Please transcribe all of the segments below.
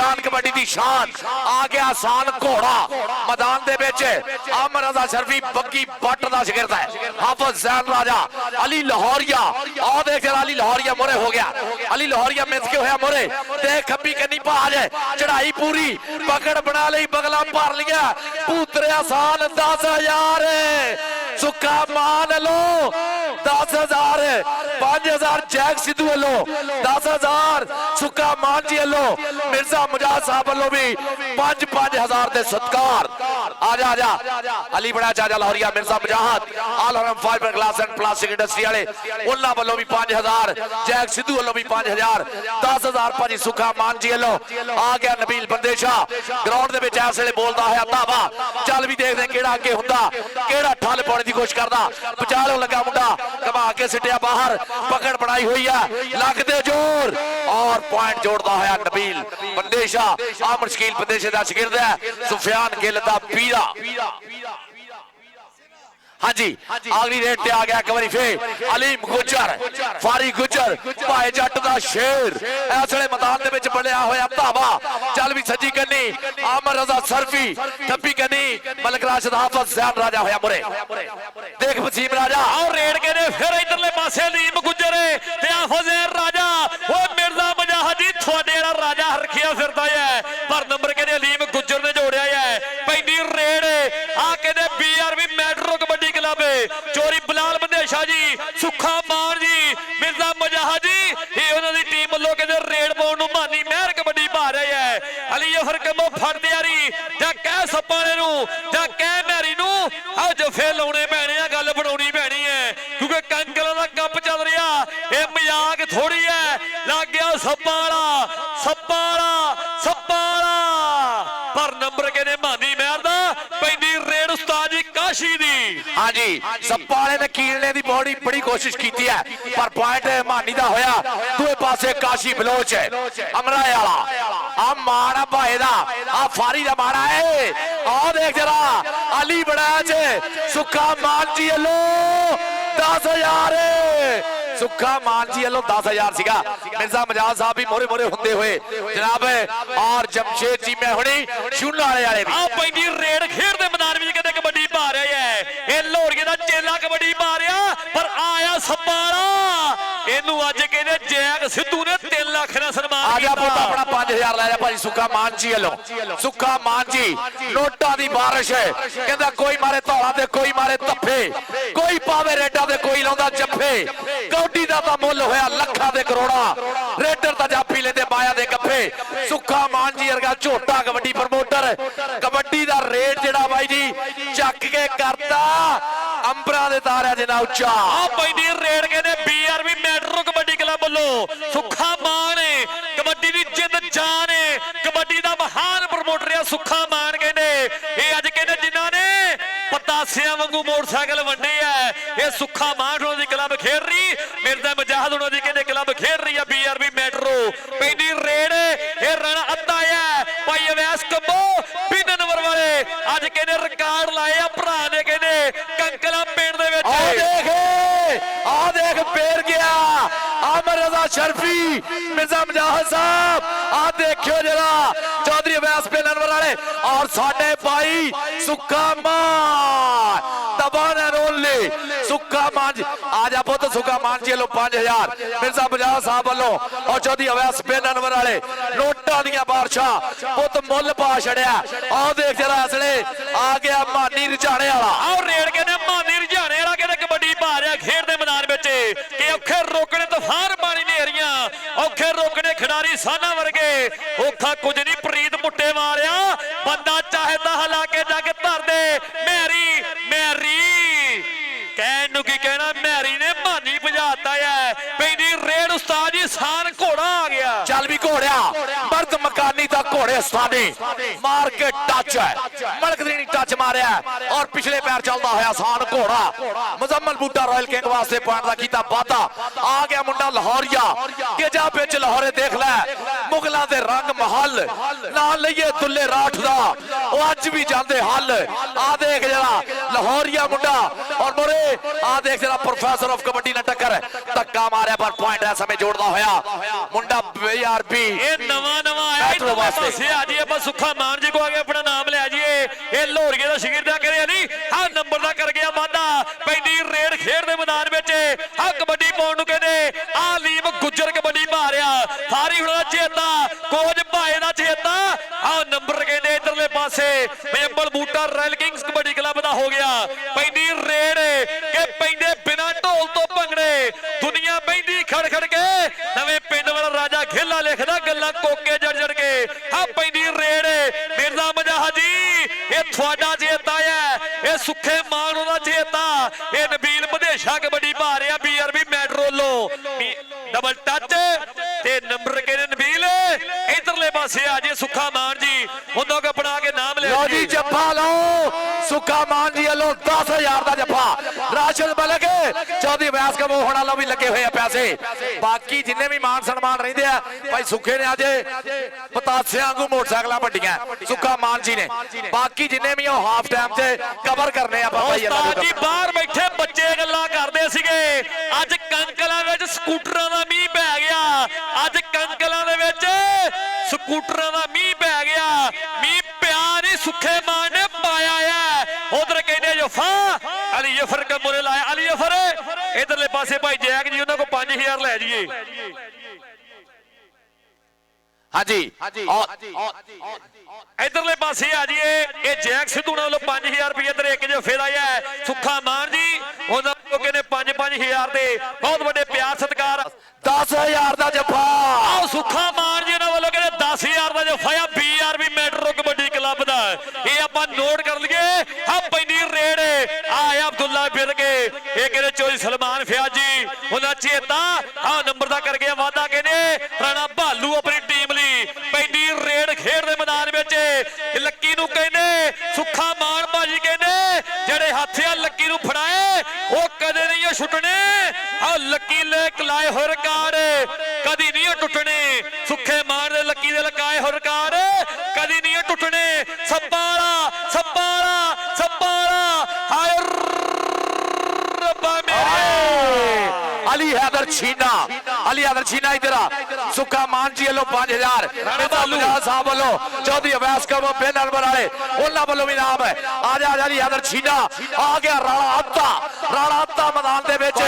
शान कबड्डी दी शान आ गया आसान घोड़ा मैदान दे विच अमर रजा शर्फी बग्गी बट दा शागिर्द है हाफिज जैन राजा अली लाहौरिया आ देख जरा अली लाहौरिया मोरे हो गया अली लाहौरिया मिस के होया मोरे देख खब्बी कन्नी भाज चढ़ाई पूरी पकड़ बना ली बगला भर लिया पुत्रे आसान 10,000 सुक्का मान लो 10,000 5,000 जैक सिद्धू वालों 10,000 सुक्का मान जी वालों मिर्जा मुजाहिद साहब वालों भी 5,000 दे सत्कार आजा आजा अली बड़ा चाचा लाहौरिया मिर्जा मुजाहिद ऑल हरम fibre glass and plastic industry वाले उन्हां वालों भी 5,000 जैक सिद्धू वालों भी 5,000 10,000 भाजी सुक्का मान जी वालों आ गया नबील बंदेशा ग्राउंड दे विच इस वेले बोलदा है धावा चल भी देखदे किहड़ा अगे हुंदा किहड़ा ठल पाने की कोशिश करदा बचालों लगा मुंडा घमा के सिटिया बाहर पकड़ बनाई हुई है लगदे जोर और पॉइंट जोड़ता है नबील बंदेशा आमर शकील बंदेशे दा शागिर्द है सुफियान गिल दा पीरा हाँ जी अगली रेट पे आ गया एक बारी फिर अलीम गुजर फारी गुजर भाई जट दा शेर इस वेले मैदान दे विच बनया होया धावा चल भी सज्जी कन्नी आमर रजा शर्फी खब्बी कन्नी मलक राशिद हाफिज जैन राजा होया मुरे देख वसीम राजा और रेड के ने फिर इधरले पासे अलीम गुजर ते हाफिज जैन राजा ओ मिर्जा मुजाहिद जी थोड़े जेड़ा राजा रखिया फिरदा है पर नंबर के अलीम गुजर ने जोड़िया है पैंदी रेड आ के बीआरबी मेट्रो कबड्डी क्लब चोरी बिलाल बंदेशा जी सुखा मान जी मिर्जा मुजाहिद जी ये उन्होंने टीम वालों के रेड पाउण नूं मानी महर कबड्डी पा रहे हैं अली जफर कमो फड़ तैयारी जां कह सप्पाने नूं जां कह मैरी नूं आ जफे लाउणे पैणे आ गल बनाउणी पैणी है क्योंकि कंकलां दा कप चल रहा ये मजाक थोड़ी है लग गया सप्पा वाला पर नंबर के ने मानी महर दा पैंदी रेड उस्ताद जी काशी दी हाँ जी सप्पा वाले ने कीलने की बड़ी कोशिश की है पर पॉइंट मानी दा होया दूए पासे काशी बलोच है अमराए वाला आ माड़ा भाई दा आ फारी दा माड़ा है आ देख जरा अली बड़ा सुखा मान जी लो 10,000 सुखा मान जी वालों 10,000 सीगा मिर्जा मुजाहिद साहब भी मोरे मोरे होंदे हुए जनाब और जमशेद जी मैं हुणी शूला वाले भी आ पैंदी रेड खेड दे मैदान विच कहंदे कबड्डी पा रहे है ए लोहड़िए दा चेला कबड्डी पा रहा पर आया सप्पाड़ा इनू अज कहंदे जैक सिद्धू ने 3 लाख दा सन्मान आजा पुੱਤ अपना 5,000 ले जा भाई सुखा मान जी वालों सुखा मान जी नोटा दी बारिश है कहंदा कोई मारे धौला ते कोई मारे धप्पे कोई पावे रेडा ते कोई लाउंदा जफ्फे कौडी दा तां मुੱਲ होया ਲੱਖਾਂ ते करोड़ा रेडर दा जाफी लेंदे माया दे गप्फे सुखा मान जी वर्गा झोटा कबड्डी प्रमोटर कबड्डी दा रेट जेड़ा भाई जी चक के करता अंबरा दे तारा जिना उच्चा आ पैंदी रेड कहंदे बीआरबी मेट्रो कबड्डी क्लब वालों सुखा मान कबड्डी दी जिंद जान कबड्डी दा महान प्रमोटर है सुखा मान कहंदे ये अज कहंदे जिन्हां ने पतासियां वांगू मोटरसाइकिल वंडे है ये सुखा मान दी क्लब खेड रही मिर्जा मुजाहिद उन्हों दी कहंदे क्लब खेड रही है बीआरबी मेट्रो पैंदी रेड ये रन अद्धा है भाई अवैस कंबो बिन नंबर वाले अज कहंदे रिकॉर्ड लाए आ भरा ने कहंदे कंकला पिंड दे विच आ देख पेर गया आमर रजा शर्फी मिर्जा मुजाहिद साहब आ देखियो जरा चौधरी अवैस पे नंबर वाले और साडे भाई सुक्का मान दबाने रोले सुक्का मान जी आजा पुੱਤ सुक्का मान जी लो 5,000 मिर्जा मुजाहिद साहब वालों और चौधरी अवैस पे नंबर वाले नोटा दियां बारिशां पुੱਤ मुੱਲ पा छड़िया आ देख जरा असले आ गया मानी रिझाने वाला और रेड के ने मानी रिझाने वाला कहते कबड्डी पा रहा खेड दे मैदान विच कि औखे रोकने तूफान पानी नेरियां औखे रोकने खिडारी साना वर्गे औखा कुछ नहीं प्रीत मुट्टे मारिया बंदा चाहे तां हला के जग धर दे मैरी मैरी कहन की कहना मैरी ने मानी भजाता है पैंदी रेड उस्ताद जी सान घोड़ा आ गया चल भी घोड़िया मर्द मकानी तक घोड़े स्थानी मार के टच है मलकदीनी टच मारिया और पिछले पैर चलता है आसान घोड़ा मुजम्मल बूटा रॉयल किंग वास्ते पॉइंट दा कीता वादा आ गया मुंडा लाहौरिया गेजा पिच लाहौरे देख लै मुगलों दे रंग महल ना लईए दुल्ले राठ दा ओ अज भी जांदे हल आ देख जरा लाहौरिया मुंडा और मोरे आ देख जरा प्रोफेसर ऑफ कबड्डी ने टक्कर धक्का मारिया पर पॉइंट है समय जोड़दा होया मुंडा बीआरबी ए नवा नवा ਮੈਟਰੋ ਵਾਸਤੇ ਪਾਸੇ ਆ ਜੀ ਆਪਾਂ ਸੁੱਖਾ ਮਾਨ ਜੀ ਕੋ ਆ ਕੇ ਆਪਣਾ ਨਾਮ ਲੈ ਜਾਈਏ ਇਹ ਲੋਹਰੀਏ ਦਾ ਸ਼ਗਿਰਦਾ ਕਰਿਆ ਨਹੀਂ ਹਾਂ ਨੰਬਰ ਦਾ ਕਰ ਗਿਆ ਵਾਧਾ ਪੈਂਦੀ ਰੇਡ ਖੇਡ ਦੇ ਮੈਦਾਨ ਵਿੱਚ ਆ ਕਬੱਡੀ ਪਾਉਣ ਨੂੰ ਕਹਿੰਦੇ ਆ ਲੀਮ ਗੁੱਜਰ ਕਬੱਡੀ ਪਾ ਰਿਹਾ ਸਾਰੀ ਹੁਣ ਦਾ ਚੇਤਾ ਕੋਚ ਭਾਏ ਦਾ ਚੇਤਾ ਆ ਨੰਬਰ ਕਹਿੰਦੇ ਇਧਰਲੇ ਪਾਸੇ ਮੇਂਬਲ ਬੂਟਾ ਰਾਇਲ ਕਿੰਗਸ ਕਬੱਡੀ ਕਲੱਬ ਦਾ ਹੋ ਗਿਆ ਪੈਂਦੀ ਰੇਡ ਕਿ ਪੈਂਦੇ ਬਿਨਾ ਢੋਲ ਤੋਂ ਭੰਗੜੇ ਦੁਨੀਆ ਬੈਂਦੀ ਖੜ ਖੜ ਕੇ ਨਵੇਂ ਪਿੰਡ ਵਾਲਾ ਰਾਜਾ ਖੇਲਾ ਲਿਖਦਾ ਗੱਲਾਂ ਕੋਕੇ ਜੜ ਜੜ ਕੇ ਆ ਪੈਂਦੀ ਰੇਡ ਮਿਰਜ਼ਾ ਮਜਾਹਾ ਜੀ ਇਹ ਤੁਹਾਡਾ ਚੇਤਾ ਹੈ ਇਹ ਸੁੱਖੇ ਮਾਨ ਉਹਦਾ ਚੇਤਾ ਇਹ ਨਬੀਲ ਮਧੇਸ਼ਾ ਕਬੱਡੀ ਪਾ ਰਿਹਾ BRB ਮੈਟਰੋਲੋ ਡਬਲ ਟੱਚ ਤੇ ਨੰਬਰ ਕਹਿੰਦੇ ਨਬੀਲ ਇਧਰਲੇ ਪਾਸੇ ਆ ਜੇ ਸੁੱਖਾ ਮਾਨ ਜੀ ਉਹਨਾਂ ਕੋ ਬਣਾ ਕੇ ਨਾਮ ਲੈ ਲਓ ਜੀ ਜੱਫਾ ਲਓ ਸੁੱਖਾ ਮਾਨ ਜੀ ਵੱਲੋਂ 10000 ਦਾ ਜੱਫਾ ਰਾਸ਼ਦ ਮਲਕ ਚੌਧਰੀ ਵੈਸ ਕਮੋ ਹੋਣਾ ਲੋ ਵੀ ਲੱਗੇ ਹੋਏ ਆ ਪੈਸੇ ਬਾਕੀ ਜਿੰਨੇ ਵੀ ਮਾਨ ਸਨਮਾਨ ਰਹਿੰਦੇ ਆ ਭਾਈ ਸੁੱਖੇ ਨੇ ਅੱਜ ਪਤਾਸਿਆਂ ਵਾਂਗੂ ਮੋਟਰਸਾਈਕਲਾਂ ਵੱਡੀਆਂ ਸੁੱਖਾ ਮਾਨ ਜੀ ਨੇ ਬਾਕੀ ਜਿੰਨੇ ਵੀ ਉਹ ਹਾਫ ਟਾਈਮ 'ਚ ਕਵਰ ਕਰਨੇ ਆ ਬਾਬਾ ਜੀ ਉਸਤਾਦ ਜੀ ਬਾਹਰ ਬੈਠੇ ਬੱਚੇ ਗੱਲਾਂ ਕਰਦੇ ਸੀਗੇ ਅੱਜ ਕੰਕਲਾਂ ਵਿੱਚ ਸਕੂਟਰਾਂ ਦਾ ਮੀਂਹ ਪੈ ਗਿਆ ਅੱਜ ਕੰਕਲਾਂ ਦੇ ਵਿੱਚ ਸਕੂਟਰਾਂ ਦਾ ਮੀਂਹ ਪੈ ਗਿਆ ਮੀਂਹ ਪਿਆ ਨਹੀਂ ਸੁੱਖੇ ਮਾਨ ਨੇ ਪਾਇਆ ਹੈ ਉਧਰ ਕਹਿੰਦੇ ਜਫਾ ਅਲੀ ਜਫਰ ਕੰਮੋ ਨੇ ਲਾਇਆ ਅਲੀ ਜਫਰ ਇਧਰਲੇ ਪਾਸੇ ਭਾਈ ਜੈਕ ਜੀ ਉਹਨਾਂ ਕੋ 5000 ਲੈ ਜਾਈਏ ਹਾਂਜੀ ਇਧਰਲੇ ਪਾਸੇ ਆ ਜੀਏ ਇਹ ਜੈਕ ਸਿੱਧੂ ਨਾਲ 5000 ਰੁਪਏ ਇਧਰ ਇੱਕ ਜਫੇ ਦਾ ਹੈ ਸੁੱਖਾ ਮਾਨ ਜੀ ਉਹਨਾਂ ਲੋਕੇ ਨੇ 5-5000 ਦੇ ਬਹੁਤ ਵੱਡੇ ਪਿਆਰ ਸਤਿਕਾਰ 10000 ਦਾ ਜੱਫਾ ਆਹ ਸੁੱਖਾ ਮਾਨ ਜੀ ਉਹਨਾਂ ਵੱਲੋਂ ਕਹਿੰਦੇ 10000 ਦਾ ਜਫਾ ਆ BRB ਮੈਟਰੋ ਕਬੱਡੀ ਕਲੱਬ ਦਾ ਇਹ ਆਪਾਂ ਨੋਟ ਕਰ ਲਈਏ ਹਾਂ ਪੈਂਦੀ ਰੇਡ ਆ ਅਬਦੁੱਲਾ ਫਿਰ ਕੇ ਇਹ ਕਹਿੰਦੇ ਚੋਰੀ ਸਲਮਾਨ ਫਿਆਜੀ ਉਹਨਾਂ ਚੇਤਾ ਆ ਨੰਬਰ ਦਾ ਕਰ ਗਿਆ ਵਾਅਦਾ ਕਹਿੰਦੇ ਰਾਣਾ ਭਾਲੂ ਆਪਣੀ ਟੀਮ ਲਈ ਪੈਂਦੀ ਰੇਡ ਖੇਡ ਦੇ ਮੈਦਾਨ ਵਿੱਚ ਲੱਕੀ ਨੂੰ ਕਹਿੰਦੇ ਸੁੱਖਾ ਮਾਨ ਭਾਜੀ ਕਹਿੰਦੇ ਜਿਹੜੇ ਹੱਥ ਆ ਲੱਕੀ ਨੂੰ ਫੜਾਏ ਉਹ ਕਦੇ ਨਹੀਂ ਛੁੱਟਣੇ ਆ ਲੱਕੀ ਲੈ ਕਲਾਏ ਹੋਏ ਰਿਕਾਰਡ ਕਦੀ ਨਹੀਂ ਟੁੱਟਣੇ ਸੁੱਖੇ ਮਾਨ ਦੇ ਲੱਕੀ ਦੇ ਲਗਾਏ ਹੋਏ ਰਿਕਾਰਡ ਕਦੀ ਨਹੀਂ ਟੁੱਟਣੇ ਸੱਪਾਲਾ ਸੱਪਾਲਾ ਸੱਪਾਲਾ ਹਾਏ ਰੱਬਾ ਮੇਰੇ अली हैदर छीना अली हैदर छीना इधर सुखा मान जी वालों 5000 साहब वालों चौधरी अवैस कमो बेन अनवर वाले उन्होंने वालों भी नाम है आजा अली हैदर छीना आ गया राणा अत्ता मैदान दे विच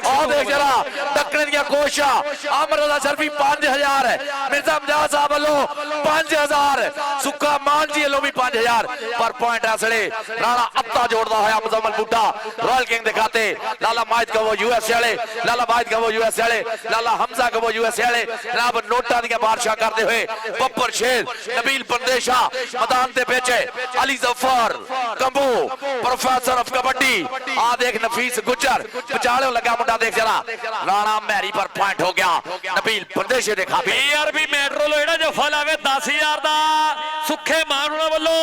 आ देख जरा टक्करे दी कोशिश अमर शर्फी 5000 मिर्जा मजाज साहब वालों 5000 सुखा मान जी वालों भी 5000 पर पॉइंट इसले राणा अत्ता जोड़दा होया मुजम्मल बूटा रॉयल किंग दे खाते लाला माहिद कवो यूएसए वाले लाला बाइद कवो यूएसए वाले लाला हमजा कवो यूएसए वाले जनाब नोटा दी बादशाह करते हुए बब्बर शेर नबील परदेशा मैदान दे बेचे अली जफर कंबू प्रोफेसर ऑफ कबड्डी आ देख नफीस गुजर बचाले लगा मुंडा देख जरा राणा मैरी पर पॉइंट हो गया नबील परदेशे देखा BRB मैट्रो लो एड़ा जफा लावे 10000 दा सुखे मान होना वालों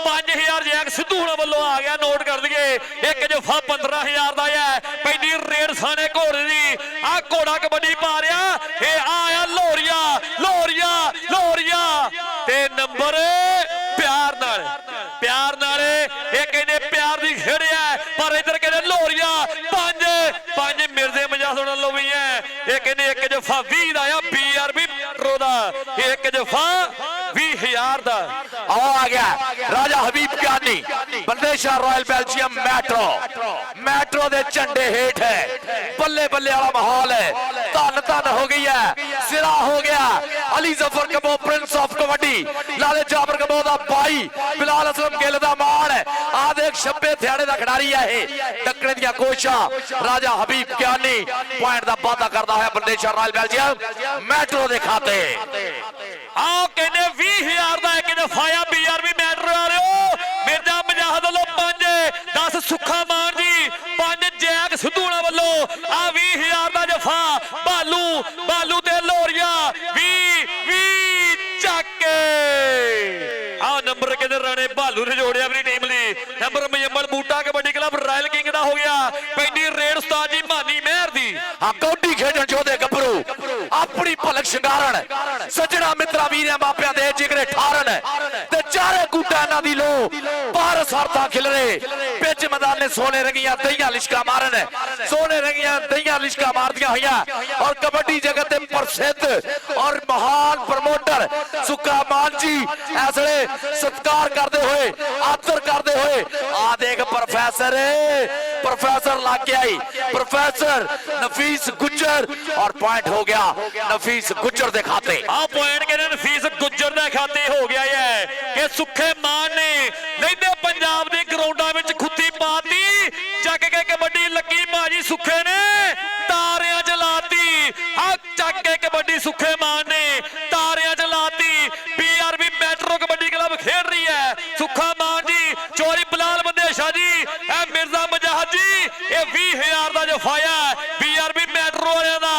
5000 जैक सिद्धू होना वालों आ गया नोट कर लिए एक जफा 15000 दा है पैंदी रेड साने घोड़े दी आ घोड़ा कबड्डी पा रहा ये आया लोहरिया लोहरिया लोहरिया ते नंबर प्यार नाल ये कहने प्यार दी खेड़िया पर इधर कहने लोहरिया 5 मिर्जे मजाज होना लो भी है ये कहने एक जफा 20 दा आया BRB मैट्रो दा एक जफा 20000 दा आ गया राजा हबीब Kayani Bandesha royal Belgium metro दे झंडे हेठ है बल्ले बल्ले वाला माहौल है धन हो गई है सिरा हो गया अली जफर कबो प्रिंस ऑफ कबड्डी लाले जाबर कबो दा भाई बिलाल असलम गिल दा मान आ देख शब्बे थियाड़े दा खिडारी है ये टक्करे दी कोशिशां राजा हबीब क्यानी पॉइंट दा वादा करदा है बंदेशा रॉयल बेल्जियम मैट्रो दे खाते आओ कहने 20000 दा एक दफाया BRB मैट्रो आ रहे हो मिर्जा मजाहद वालों 5-10 सुखा मान जी 5 जैक सिद्धूना वालों आ 20000 दा जफा बालू ते लोहरिया 20 ਚੱਕੇ आ नंबर कहते राणे भालू ने जोड़िया अपनी टीम ली नंबर मयमल बूटा कबड्डी क्लब रॉयल किंग दा हो गया पैंदी रेड उस्ताद जी मानी मेहर दी हां कौडी खेडण जोदे गबरू अपनी भलक शिंगारण सजना मित्रा वीर मापिया दे जिगरे ठारण ते चारे कूटा ना दी लो पार सरता खिलरे पिच मैदान ने सोने रंगियां दहियां लिशका मारन सोने रंगियां दहियां लिशका मारदियां होइयां और कबड्डी जगत दे प्रसिद्ध और महान प्रमोटर सुक्का जी ऐसे सत्कार करते हुए आदर करते हुए आ देख प्रोफेसर लग गया ही प्रोफेसर नफीस गुज्जर और पॉइंट हो गया नफीस गुज्जर दे खाते आ पॉइंट कहने नफीस गुज्जर दे खाते हो गया है कि सुखे मान ने नहीं तो पंजाब के ग्राउंडा में खुत्ती पाती चक के कबड्डी लगी भाजी सुखे ने तारियां चलाती आ चक के कबड्डी सुखे मान ने तारियां चलाती BRB मेट्रो कबड्डी क्लब खेल रही है सुखा मान जी चोरी बिलाल बंदेशा जी ए मिर्जा मजाहद जी ये 20,000 का जफाया BRB मेट्रो वाले का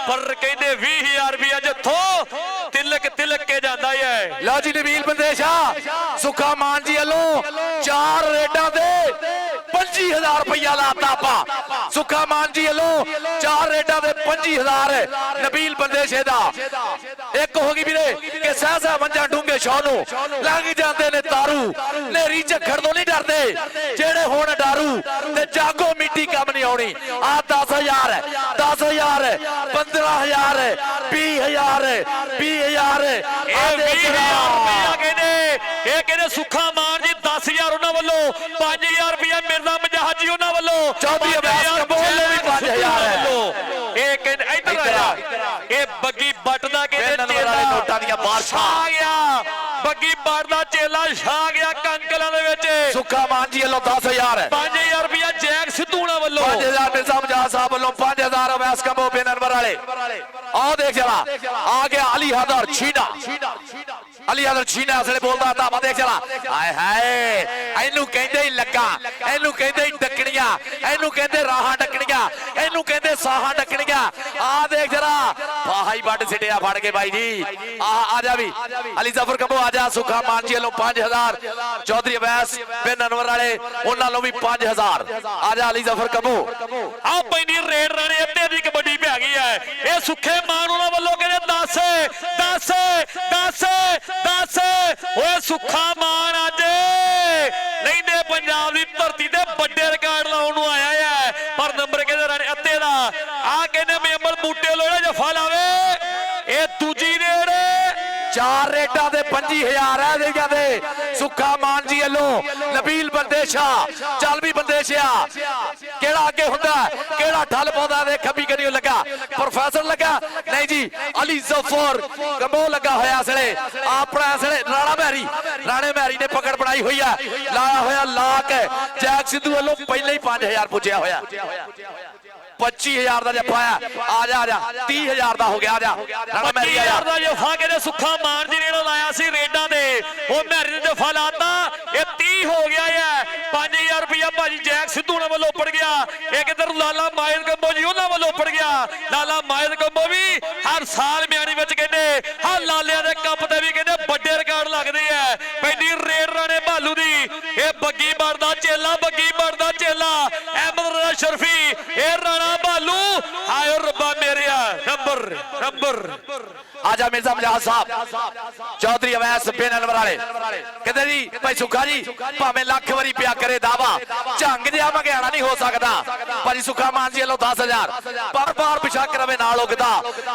पर कहते 20,000 रुपया जथो तिलक तिलक के जाता है लो जी नबील बंदेशा सुखा मान जी वालों 4 रेडा दे 25,000 रुपया लाता आपा सुखा मान जी वालों 4 रेडा दे 25,000 नबील बंदेशे दा एक होगी वीरे कि सहसा मंजा डूंगे शौनू लंघ जाते ने तारू नेरी झखड़ तो नहीं डरते जेड़े होण डारू ते जागो मिट्टी कम नहीं आउणी आ 10,000 10,000 15,000 20,000 20,000 ਇਹ ਕਹਿੰਦੇ ਸੁੱਖਾ ਮਾਨ ਜੀ 10,000 ਉਹਨਾਂ ਵੱਲੋਂ 5,000 ਰੁਪਇਆ ਮਿਰਜ਼ਾ ਮਜਾਹਦ ਜੀ ਉਹਨਾਂ ਵੱਲੋਂ ਚੌਧਰੀ ਅਵੈਸ ਕੰਬੋਜ ਵੀ 5,000 ਹੈ ਇਹ ਕਹਿੰਦੇ ਇੱਧਰ ਆ ਇਹ ਬੱਗੀ ਬੱਟ ਦਾ ਕਹਿੰਦੇ ਚੇਲਾ ਨੋਟਾਂ ਦੀਆਂ ਬਾਰਿਸ਼ਾਂ ਆ ਗਿਆ ਬੱਗੀ ਬੱਟ ਦਾ ਚੇਲਾ ਛਾ ਗਿਆ ਕੰਕਲਾਂ ਦੇ ਵਿੱਚ ਸੁੱਖਾ ਮਾਨ ਜੀ ਵੱਲੋਂ 10,000 5,000 ਰੁਪਇਆ ਜੈਕ ਸਿੱਧੂ ਉਹਨਾਂ ਵੱਲੋਂ 5,000 ਮਿਰਜ਼ਾ ਮਜਾਹਦ ਸਾਹਿਬ ਵੱਲੋਂ 5,000 ਅਵੈਸ ਕੰਬੋਜ ਬੇਨਰਵਰ ਵਾਲੇ आओ देख जरा आ गया अली हैदर छीना अली हैदर छीना असले बोलदा था देख जरा हाय हाय एनू कहंदे ही लगा एनू कहंदे ही डकणियां एनू कहंदे राहां डकणियां एनू कहंदे साहां डकणियां आ देख जरा भाई बड़ सिटिया फड़ के भाई जी आ जा भी अली जफर कबो आ जा सुखा मान जी लो 5,000 चौधरी अवैस बिन अनवर वाले उन्हां लो भी 5,000 आ जा अली जफर कबो आ पैनी रेड राणे अत्ते दी कबड्डी पै गई है ए सुखे मान ਉਹਨਾਂ ਵੱਲੋਂ ਕਹਿੰਦੇ 10 ਓਏ ਸੁੱਖਾ ਮਾਨ ਅੱਜ ਲੈਂਦੇ ਪੰਜਾਬ ਦੀ ਧਰਤੀ ਤੇ ਵੱਡੇ ਰਿਕਾਰਡ ਲਾਉਣ ਨੂੰ ਆਇਆ ਹੈ ਪਰ ਨੰਬਰ ਕਹਿੰਦੇ ਰਾਣੇ ਅੱਤੇ ਦਾ ਆ ਕਹਿੰਦੇ ਮੇਮਲ ਬੂਟੇ ਲੋੜੇ ਜਫਾ ਲਾਵੇ ਇਹ ਦੂਜੀ ਰੇਡ 4 रेटा दे 25,000 है दे गया दे सुखा मान जी वालों नबील बंदेशा चल भी बंदेशा केड़ा आगे हुंदा केड़ा ठल पाउंदा दे खब्बी करियो लगा प्रोफेसर लगा नहीं जी अली जफर कंबो लगा होया असले अपना असले राणे महरी ने पकड़ बनाई हुई है लाया होया लाक जैक सिद्धू वालों पहले ही 5,000 पुजया होया 25,000 ਦਾ ਜੱਫਾ ਆ ਜਾ 30,000 ਦਾ ਹੋ ਗਿਆ ਆ ਜਾ ਰਾਣਾ ਮੈਰੀ 25,000 ਦਾ ਜੱਫਾ ਕਹਿੰਦੇ ਸੁੱਖਾ ਮਾਨ ਜੀ ਨੇ ਲਾਇਆ ਸੀ ਰੇਡਾਂ ਦੇ ਉਹ ਮੈਰੀ ਨੇ ਜੱਫਾ ਲਾਤਾ ਇਹ 30 ਹੋ ਗਿਆ ਹੈ 5,000 ਰੁਪਇਆ ਭਾਜੀ ਜੈਕ ਸਿੱਧੂ ਨਾਲ ਵੱਲੋਂ ਉੱਪੜ ਗਿਆ ਇੱਕ ਇਧਰ ਲਾਲਾ ਮਾਇਦ ਕੰਬੋ ਜੀ ਉਹਨਾਂ ਵੱਲੋਂ ਉੱਪੜ ਗਿਆ ਲਾਲਾ ਮਾਇਦ ਕੰਬੋ ਵੀ ਹਰ ਸਾਲ ਮਿਆਣੀ ਵਿੱਚ ਕਹਿੰਦੇ ਹਾਂ ਲਾਲਿਆਂ ਦੇ ਕੱਪ ਤੇ ਵੀ ਕਹਿੰਦੇ ਵੱਡੇ ਰਿਕਾਰਡ ਲੱਗਦੇ ਆ ਪੈਂਦੀ ਰੇਡ ਰਾਣੇ ਭਾਲੂ ਦੀ ਇਹ ਬੱਗੀ ਮਰਦਾ ਚੇਲਾ ਅਹਿਮਦ ਰਜ਼ਾ ਸ਼ਰਫੀ ਇਹ ਰਾਣਾ भालू हाय रब्बा मेरे नंबर आजा मिर्जा मजाहद साहब चौधरी अवैस बिन अनवर वाले कहते जी भाई सुखा जी भावें लाख वारी पिया करे दावा झंग जिहा मंगयाना नहीं हो सकता भाजी सुखा मान जी वालों 10,000 पर बार पिछा करवे नाल उगदा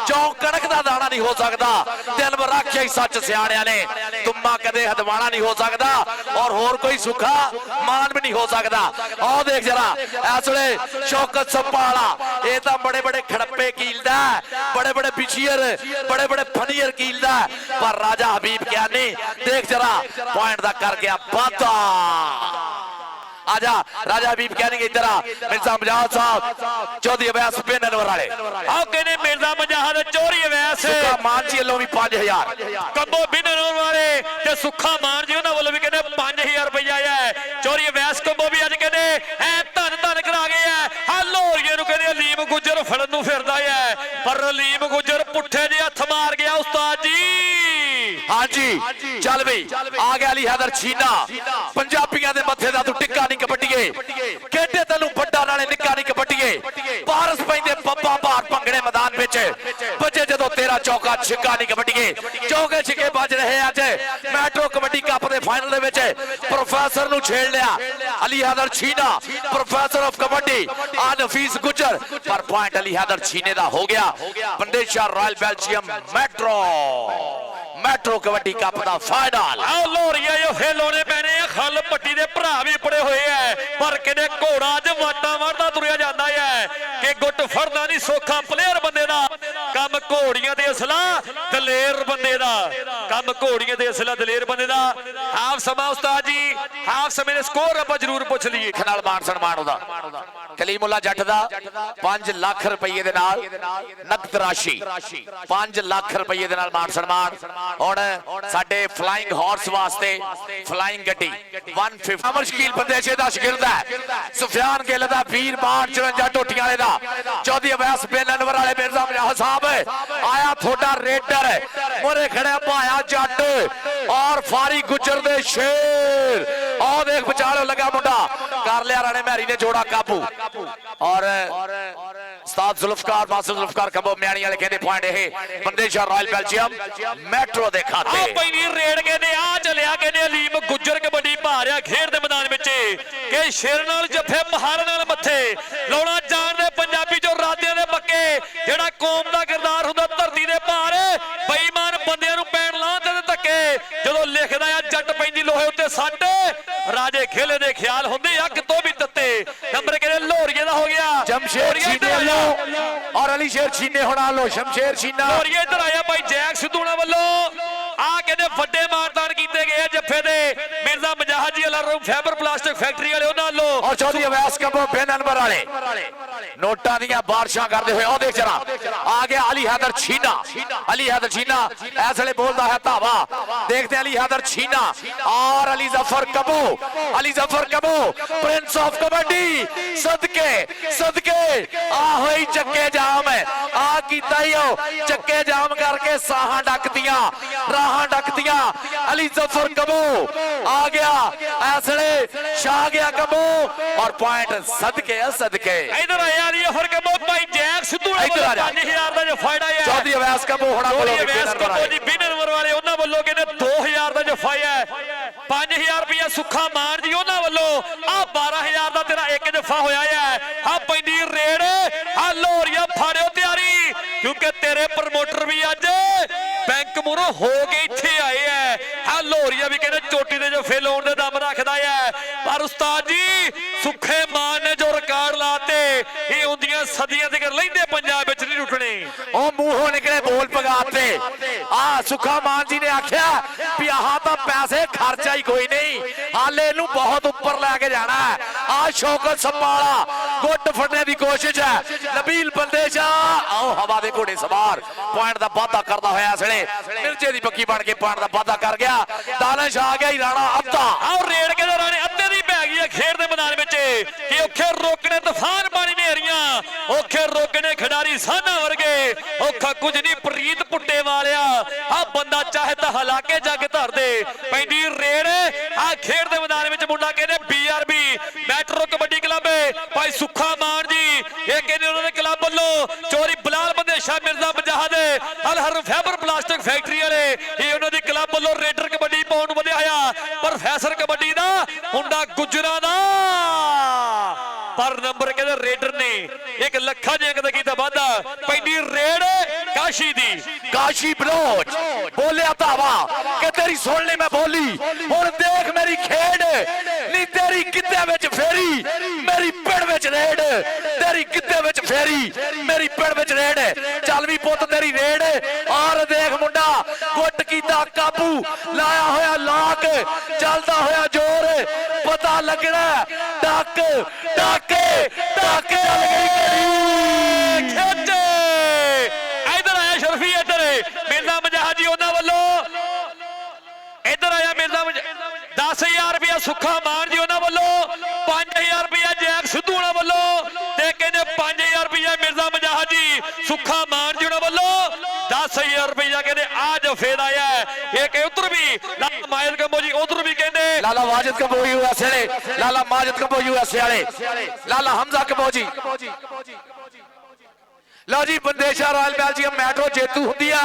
चौक कणक दा दाना नहीं हो सकता दिल बर आख्या ही सच सियाणियां ने तुम्मा कदे हदवाना नहीं हो सकता और होर कोई सुखा मान भी नहीं हो सकता आओ देख जरा इस वेले शौकत संभाला ये तो बड़े बड़े खड़प्पे कीलदा बड़े बड़े पिछियर बड़े बड़े फनियर कीलदा पर राजा हबीब क्या नहीं देख जरा पॉइंट दा कर गया बाता आजा राजा हबीब कहने इधर मिर्जा मजाहद साहब चौधरी अवैस बिन अनवर वाले आओ कहने मिर्जा मजाहद चौधरी अवैस सुखा मान जी वालों भी 5,000 कंबो बिन अनवर वाले ते सुखा मान जी उन्हां वालों भी कहने 5,000 रुपया आया है चौधरी अवैस कंबो भी अज कहने है धन करा गए है हां लोरिए नु कहने अलीम गुजर फड़न नु फिरदा है पर अलीम गुजर पुठे जे हथ मार गया उस्ताद जी हां जी चल बई आ गया अली हैदर छीना पंजाबियां दे मथे दा तू टिक्का नहीं कबड्डीए केडे तैनू बड्डा नाले निक्का नहीं कबड्डीए पारस पैंदे पप्पा भार भंगड़े मैदान विच बजे जदों तेरा चौका छिक्का नहीं कबड्डीए चौके छिके बज रहे अज मैट्रो कबड्डी कप दे फाइनल दे विच प्रोफेसर नु छेड़ लिया अली हैदर छीना प्रोफेसर ऑफ कबड्डी आ नफीस गुजर पर पॉइंट अली हैदर छीने दा हो गया Bandesha royal Belgium metro kabaddi cup ਦਾ ਫਾਈਨਲ। ਆਹ ਲੋਰੀਆ ਜੋ ਫੇਰ ਲਾਉਣੇ ਪੈਣੇ ਆ, ਖੱਲ ਪੱਟੀ ਦੇ ਭਰਾ ਵੀ ਪੜੇ ਹੋਏ ਐ, ਪਰ ਕਿਨੇ ਘੋੜਾ ਅੱਜ ਵਾਟਾਂ ਵੜਦਾ ਤੁਰਿਆ ਜਾਂਦਾ ਹੈ ਕਿ ਗੁੱਟ ਫੜਦਾ ਨਹੀਂ ਸੌਖਾ ਪਲੇਅਰ ਬੰਦੇ ਦਾ ਕੰਮ, ਘੋੜੀਆਂ ਤੇ ਅਸਲਾ ਦਲੇਰ ਬੰਦੇ ਦਾ ਕੰਮ, ਘੋੜੀਆਂ ਤੇ ਅਸਲਾ ਦਲੇਰ ਬੰਦੇ ਦਾ। ਹਾਫ ਸਮਾਂ ਉਸਤਾਦ ਜੀ, ਹਾਫ ਸਮੇਂ ਦੇ ਸਕੋਰ ਆਪਾਂ ਜ਼ਰੂਰ ਪੁੱਛ ਲਈਏ। ਨਾਲ ਮਾਨ ਸਨਮਾਨ ਉਹਦਾ ਕਲੀਮੁੱਲਾ ਜੱਟ ਦਾ 5 ਲੱਖ ਰੁਪਏ ਦੇ ਨਾਲ ਨਕਦ ਰਾਸ਼ੀ, 5 ਲੱਖ ਰੁਪਏ ਦੇ ਨਾਲ ਮਾਨ ਸਨਮਾਨ। ਹੁਣ ਸਾਡੇ ਫਲਾਈਂਗ ਹਾਰਸ ਵਾਸਤੇ ਫਲਾਈਂਗ ਗੱਡੀ 150 ਮੁਸ਼ਕਿਲ ਬੰਦੇਸ਼ੇ ਦਾ ਸ਼ਾਗਿਰਦ ਹੈ ਸੁਫਿਆਨ ਗਿੱਲ ਦਾ ਵੀਰ ਬਾਣ 54 ਟੋਟੀਆਂ ਵਾਲੇ ਦਾ ਚੌਧਰੀ ਅਵੈਸ ਬਿਨ ਅਨਵਰ ਵਾਲੇ ਮਿਰਜ਼ਾ ਮਜਾਹ ਸਾਹਿਬ ਆਇਆ ਤੁਹਾਡਾ ਰੇਡਰ ਮੋਰੇ ਖੜਿਆ ਭਾਇਆ ਜੱਟ ਔਰ ਫਾਰੀ ਗੁੱਜਰ ਦੇ ਸ਼ੇਰ। ਆਹ ਦੇਖ ਵਿਚਾਲੇ ਲੱਗਾ ਮੁੰਡਾ, ਕਰ ਲਿਆ ਰਾਣੇ ਮਹਿਰੀ ਨੇ ਜੋੜਾ ਕਾਬੂ। ਔਰ ਉਸਤਾਦ ਜ਼ੁਲਫਕਾਰ ਮਾਸਟਰ ਜ਼ੁਲਫਕਾਰ ਕੰਬੋ ਮਿਆਣੀ ਵਾਲੇ ਕਹਿੰਦੇ ਪੁਆਇੰਟ ਇਹ ਬੰਦੇਸ਼ਾ ਰਾਇਲ ਬੈਲਜੀਅਮ ਮੈਟਰੋ ਦੇ ਖਾਤੇ। ਆ ਪੈਣੀ ਰੇਡ ਕਹਿੰਦੇ ਆ ਚੱਲਿਆ ਕਹਿੰਦੇ ਅਲੀਮ ਗੁੱਜਰ ਕਬੱਡੀ ਪਾ ਰਿਹਾ ਖੇਡ ਦੇ ਮੈਦਾਨ ਵਿੱਚ ਕਿ ਸ਼ੇਰ ਨਾਲ ਜੱਫੇ ਪਹਾੜ ਨਾਲ ਮੱਥੇ ਲਾਉਣਾ ਜਾਣਦੇ ਪੰਜਾਬੀ ਜੋ ਰਾਜਿਆਂ ਦੇ ਪੱਕੇ, ਜਿਹੜਾ ਕੌਮ ਦਾ ਕਿਰਦਾਰ ਹੁੰਦਾ ਧਰਤੀ ਦੇ ਭਾਰ, ਬੇਈਮਾਨ ਬੰਦਿਆਂ ਨੂੰ ਪੈਣ ਲਾਉਂਦੇ ਤੇ ਧੱਕੇ, ਜਦੋਂ ਲਿਖਦਾ ਆ ਜੱਟ ਪੈਂਦੀ ਲੋਹੇ ਉੱਤੇ ਸੱਟ, ਰਾਜੇ ਖੇਲੇ ਦੇ ਖਿਆਲ ਹੁੰਦੇ ਆ ਕਿਤੋਂ ਵੀ ਤੱਤੇ। ਨੰਬਰ ਕਹਿੰਦੇ ਲੋਰੀਏ ਦਾ ਹੋ ਗਿਆ ਜਮਸ਼ੇਰ ਛੀਨੇ ਵੱਲੋਂ ਔਰ ਅਲੀ ਸ਼ੇਰ ਛੀਨੇ ਹੋਣਾ ਲੋ ਸ਼ਮਸ਼ੇਰ ਛੀਨਾ। ਲੋਰੀਏ ਇੱਧਰ ਆਇਆ ਭਾਈ ਜੈਕ ਸਿੱਧੂਣਾ ਵੱਲੋਂ, ਆ ਕਹਿੰਦੇ ਵੱਡੇ ਮਾਨਤਾਨ ਕੀਤੇ ਗਏ ਆ ਜੱਫੇ ਦੇ ਮਿਰਜ਼ਾ ਮਜਾਹਦ ਜੀ ਅਲਰ ਫਾਈਬਰ ਪਲਾਸਟਿਕ ਫੈਕਟਰੀ ਵਾਲੇ ਉਹਨਾਂ ਵੱਲੋਂ ਔਰ ਚੌਧਰੀ ਅਵੈਸ ਕੰਬੋ ਬਿਨ ਅਨਵਰ ਵਾਲੇ ਨੋਟਾਂ ਦੀਆਂ ਬਾਰਿਸ਼ਾਂ ਕਰਦੇ ਹੋਏ। ਉਹ ਦੇਖ ਜਰਾ ਆ ਗਿਆ ਅਲੀ ਹੈਦਰ ਛੀਨਾ, ਅਲੀ ਹੈਦਰ ਛੀਨਾ ਇਸ ਵੇਲੇ ਬੋਲਦਾ ਹੈ ਧਾਵਾ, ਦੇਖਦੇ ਅਲੀ ਹੈਦਰ ਛੀਨਾ ਔਰ ਅਲੀ ਜ਼ਫਰ ਕਬੋ, ਅਲੀ ਜ਼ਫਰ ਕਬੋ ਪ੍ਰਿੰਸ ਆਫ ਕਬੱਡੀ ਸਦਕੇ ਸਦਕੇ ਆ ਹੋਈ ਚੱਕੇ ਜਾਮ ਆ ਕੀਤਾ ਹੀ ਉਹ ਚੱਕੇ ਜਾਮ ਕਰਕੇ ਸਾਹਾਂ ਡੱਕਦੀਆਂ ਰਾਹਾਂ ਡੱਕਦੀਆਂ। ਅਲੀ ਜ਼ਫਰ ਕਬੋ ਆ ਗਿਆ ਇਸ ਵੇਲੇ ਛਾ ਗਿਆ ਕਬੋ ਔਰ ਪੁਆਇੰਟ ਸਦਕੇ ਸਦਕੇ। ਇਧਰ ਆਇਆ ਅਲੀ ਜ਼ਫਰ ਕਬੋ ਭਾਈ ਜੈਕ ਸਿੱਧੂ ਨੇ 5000 ਦਾ ਜੋ ਫਾਇਦਾ ਹੈ ਚੌਧਰੀ ਅਵੈਸ ਕਬੋ ਹੋਣਾ ਚੌਧਰੀ ਅਵੈਸ ਕਬੋ ਜੀ ਬਿਨ ਅਨਵਰ ਵਾਲੇ ਉਹਨਾਂ ਵੱਲੋਂ ਕਹਿੰਦੇ 2000 ਦਾ ਜੋ ਫਾਇਦਾ ਹੈ, 5000 ਰੁਪਇਆ ਸੁੱਖਾ ਮਾਨ ਜੀ ਉਹਨਾਂ ਵੱਲੋਂ ਆ 12000 ਦਾ ਤੇਰਾ ਇੱਕ ਜਫਾ ਹੋਇਆ ਹੈ। ਆ ਪੈਂਦੀ ਰੇਡ ਆ ਲੋਰੀਆ ਫਾੜਿਓ ਤਿਆਰੀ ਕਿਉਂਕਿ ਤੇਰੇ ਪ੍ਰਮੋਟਰ ਵੀ ਅੱਜ ਬੈਂਕ ਮੂਹਰੋਂ ਹੋ ਕੇ ਇੱਥੇ ਆਏ ਐ। ਆ ਲੋਰੀਆ ਵੀ ਕਹਿੰਦੇ ਚੋਟੀ ਦੇ ਜੋ ਫੇਲ ਹੋਣ ਦੇ ਦਮ ਰੱਖਦਾ ਹੈ, ਪਰ ਉਸਤਾਦ ਜੀ ਸੁੱਖੇ ਮਾਨ ਨੇ ਜੋ ਰਿਕਾਰਡ ਲਾਤੇ ਇਹ ਹੁੰਦੀਆਂ ਸਦੀਆਂ ਤੱਕ ਲੈਂਦੇ ਪੰਜਾਬ ਵਿੱਚ ਨਹੀਂ ਟੁੱਟਣੇ। ਉਹ ਮੂੰਹੋਂ ਨਿਕਲੇ ਬੋਲ ਪਗਾਤੇ ਆ ਸੁੱਖਾ ਮਾਨ ਜੀ ਨੇ ਆਖਿਆ ਵੀ ਆਹ ਤਾਂ ਪੈਸੇ ਖਰਚਾ ਹੀ ਕੋਈ ਨਹੀਂ, ਹਾਲੇ ਇਹਨੂੰ ਬਹੁਤ ਉੱਪਰ ਲੈ ਕੇ ਜਾਣਾ ਹੈ। ਆ ਸ਼ੌਕਤ ਸੰਭਾਲਾ ਗੁੱਟ ਫੜਨੇ ਦੀ ਕੋਸ਼ਿਸ਼ ਹੈ ਨਬੀਲ ਬੰਦੇਸ਼ਾ। ਆਓ ਹਵਾ ਦੇ ਘੋੜੇ ਸਵਾਰ ਪੁਆਇੰਟ ਦਾ ਵਾਅਦਾ ਕਰਦਾ ਹੋਇਆ ਇਸ ਵੇਲੇ ਮਿਰਜੇ ਦੀ ਪੱਕੀ ਬਣ ਕੇ ਪੁਆਇੰਟ ਦਾ ਵਾਅਦਾ ਕਰ ਗਿਆ। ਦਾਨਿਸ਼ ਆ ਗਿਆ ਹੀ ਰਾਣਾ ਅੱਧਾ। ਆਓ ਰੇਡ ਕੇ ਰਾਣੇ ਅੱਧੇ ਦੀ ਪੈ ਗਈ ਹੈ ਖੇਡ ਦੇ ਮੈਦਾਨ ਵਿੱਚ ਕਿ ਔਖੇ ਰੋਕਣੇ ਤੂਫਾਨ ਪਾਣੀ ਨੇਰੀਆਂ, ਔਖੇ ਰੋਕਣੇ ਖਿਡਾਰੀ ਸਾਨਾ ਵਰਗੇ, ਔਖਾ ਕੁਝ ਨਹੀਂ ਪ੍ਰੀਤ ਪੁੱਟੇ ਵਾਲਿਆ ਆ ਬੰਦਾ ਚਾਹੇ ਤਾਂ ਹਲਾਕੇ ਜੱਗ ਧਰ ਦੇ। ਪੈਂਦੀ ਰੇਡ ਆ ਖੇਡ ਦੇ ਮੈਦਾਨ ਵਿੱਚ ਮੁੰਡਾ ਕਹਿੰਦੇ BRB ਮੈਟਰੋ ਕਬੱਡੀ ਕਲੱਬ ਭਾਈ ਸੁੱਖਾ ਮਾਨ ਜੀ ਇਹ ਕਹਿੰਦੇ ਉਹਨਾਂ ਦੇ ਕਲੱਬ ਵੱਲੋਂ ਚੋਰੀ ਬਲਾਲ ਬੰਦੇਸ਼ਾ ਮਿਰਜ਼ਾ ਮਜਾਹਦ ਅਲਹਰ ਫਾਈਬਰ ਪਲਾਸਟਿਕ ਫੈਕਟਰੀ ਵਾਲੇ ਇਹ ਉਹਨਾਂ ਦੀ ਕਲੱਬ ਵੱਲੋਂ ਰੇਡਰ ਕਬੱਡੀ ਪਾਉਣ ਨੂੰ ਵਧਿਆ ਹੋਇਆ ਪ੍ਰੋਫੈਸਰ ਕਬੱਡੀ ਦਾ ਮੁੰਡਾ ਗੁਜਰਾਂ ਦਾ, ਪਰ ਨੰਬਰ ਕਹਿੰਦੇ ਰੇਡਰ ਨੇ 1 ਲੱਖਾਂ ਜੰਗ ਦਾ ਕੀਤਾ ਵਾਧਾ। ਪੈਂਦੀ ਰੇਡ ਕਾਸ਼ੀ ਦੀ ਕਾਸ਼ੀ ਬਲੋਚ ਬੋਲਿਆ ਧਾਵਾ ਕਿ ਤੇਰੀ ਸੁਣ ਲਈ ਮੈਂ ਬੋਲੀ, ਹੁਣ ਦੇਖ ਮੇਰੀ ਖੇਡ ਨੀ ਤੇਰੀ ਕਿੱਤੇ ਵਿੱਚ ਫੇਰੀ ਮੇਰੀ ਪਿੰਡ ਵਿੱਚ ਰੇਡ, ਤੇਰੀ ਕਿੱਤੇ ਵਿੱਚ ਫੇਰੀ ਮੇਰੀ ਪਿੰਡ ਵਿੱਚ ਰੇਡ। ਚੱਲ ਵੀ ਪੁੱਤ ਤੇਰੀ ਰੇਡ ਔਰ ਦੇਖ ਮੁੰਡਾ ਗੁੱਟ ਕੀਤਾ ਕਾਬੂ ਲਾਇਆ ਹੋਇਆ ਲਾਕ ਚੱਲਦਾ ਹੋਇਆ ਜ਼ੋਰ ਪਤਾ ਲੱਗਣਾ ਟੱਕ ਟਾਕੇ ਟਾਕੇ ਚੱਲ ਗਈ ਕਿਹੜੀ ਖਿੱਚ। ਇਧਰ ਆਇਆ ਸ਼ਰਫੀ ਇੱਧਰ ਮਿਰਜ਼ਾ ਮਜਾਹਦ ਜੀ ਉਹਨਾਂ ਵੱਲੋਂ, ਇੱਧਰ ਆਇਆ ਮਿਰਜ਼ਾ 10000 ਰੁਪਇਆ ਸੁੱਖਾ ਮਾਨ ਜੀ ਉਹਨਾਂ ਵੱਲੋਂ, 5000 ਰੁਪਇਆ ਜੈਕ ਸਿੱਧੂ ਉਹਨਾਂ ਵੱਲੋਂ ਤੇ ਕਹਿੰਦੇ 5000 ਰੁਪਇਆ ਮਿਰਜ਼ਾ ਮਜਾਹਦ ਜੀ ਸੁੱਖਾ ਮਾਨ ਜੀ ਉਹਨਾਂ ਵੱਲੋਂ, 10000 ਰੁਪਇਆ ਕਹਿੰਦੇ ਆ ਜਫੇ ਦਾ ਆਇਆ ਇਹ ਕਿ ਉਧਰ ਵੀ ਲਾਲਾ ਮਾਜਦ ਕੰਬੋ ਜੀ ਉਧਰ ਵੀ ਕਹਿੰਦੇ ਲਾਲਾ ਮਾਜਦ ਕੰਬੋ USA ਵਾਲੇ, ਲਾਲਾ ਮਾਜਦ ਕੰਬੋ USA ਵਾਲੇ, ਲਾਲਾ ਹਮਜ਼ਾ ਕੰਬੋ ਜੀ। ਲਓ ਜੀ ਬੰਦੇਸ਼ਾ ਰਾਇਲ ਬੈਲਜੀਅਮ ਮੈਟਰੋ ਜੇਤੂ ਹੁੰਦੀ ਆ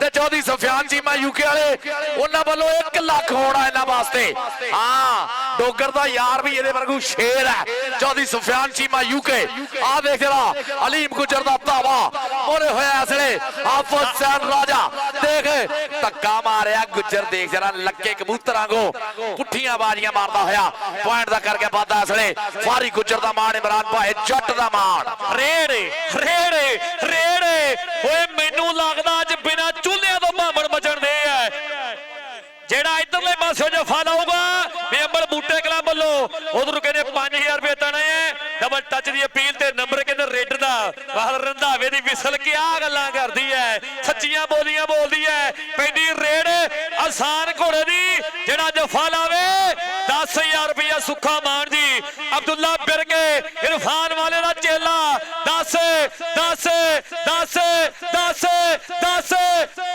ਤੇ ਚੌਧਰੀ ਸੁਫਿਆਨ ਚੀਮਾ UK ਵਾਲੇ ਉਹਨਾਂ ਵੱਲੋਂ 1 ਲੱਖ ਹੋਣਾ ਇਹਨਾਂ ਵਾਸਤੇ। ਹਾਂ ਡੋਗਰ ਦਾ ਯਾਰ ਵੀ ਇਹਦੇ ਵਰਗੂ ਸ਼ੇਰ ਹੈ ਚੌਧਰੀ ਸੁਫਿਆਨ ਚੀਮਾ UK। ਆ ਦੇਖ ਜਰਾ ਅਲੀਮ ਗੁਜਰ ਦਾ ਧਾਵਾ ਮੋਰੇ ਹੋਇਆ ਇਸ ਵੇਲੇ ਐਸਲੇ ਹਾਫਿਜ਼ ਜ਼ੈਨ ਰਾਜਾ ਦੇਖ ਧੱਕਾ ਮਾਰਿਆ ਗੁੱਜਰ ਦੇਖ ਜਰਾ ਲੱਕੇ ਕਬੂਤਰਾਂ ਕੋ ਪੁੱਠੀਆਂ ਬਾਜ਼ੀਆਂ ਮਾਰਦਾ ਹੋਇਆ ਪੁਆਇੰਟ ਦਾ ਕਰਕੇ ਵਾਧਾ ਐਸਲੇ ਫਾਰੀ ਗੁੱਜਰ ਦਾ ਮਾਣ ਇਮਰਾਨ ਭਾਈ ਜੱਟ ਦਾ ਮਾਣ ਰੇੜੇ ਓਏ ਮੈਨੂੰ ਲੱਗਦਾ ਅੱਜ ਬਿਨਾ ਚੁੱਲ੍ਹਿਆਂ ਤੋਂ ਭਾਂਬੜ ਮਚਣ ਦੇ ਆ ਜਿਹੜਾ ਇਧਰਲੇ ਪਾਸੇ ਜਫਾ ਲਾਊਗਾ ਮੇਂਬਰ ਬੂਟੇ ਕਲੱਬ ਵੱਲੋਂ ਉਧਰ ਕਹਿੰਦੇ 5000 ਰੁਪਏ ਤਣੇ ਡਬਲ ਟੱਚ ਦੀ ਅਪੀਲ ਤੇ ਨੰਬਰ ਕਹਿੰਦੇ ਰੇਡਰ ਦਾ ਬਾਹਰ ਰੰਧਾਵੇ ਦੀ ਵਿਸਲ ਕੀ ਆ ਗੱਲਾਂ ਕਰਦੀ ਐ ਸੱਚੀਆਂ ਬੋਲੀਆਂ ਬੋਲਦੀ ਐ ਪੈਂਦੀ ਰੇਡ ਆਸਾਨ ਘੋੜੇ ਦੀ ਜਿਹੜਾ ਜਫਾ ਲਾਵੇ 10000 ਰੁਪਏ ਸੁੱਖਾ ਮਾਨ ਜੀ ਅਬਦੁੱਲਾ ਬਿਰਗੇ ਇਰਫਾਨ ਵਾਲੇ ਦਾ ਚੇਲਾ 10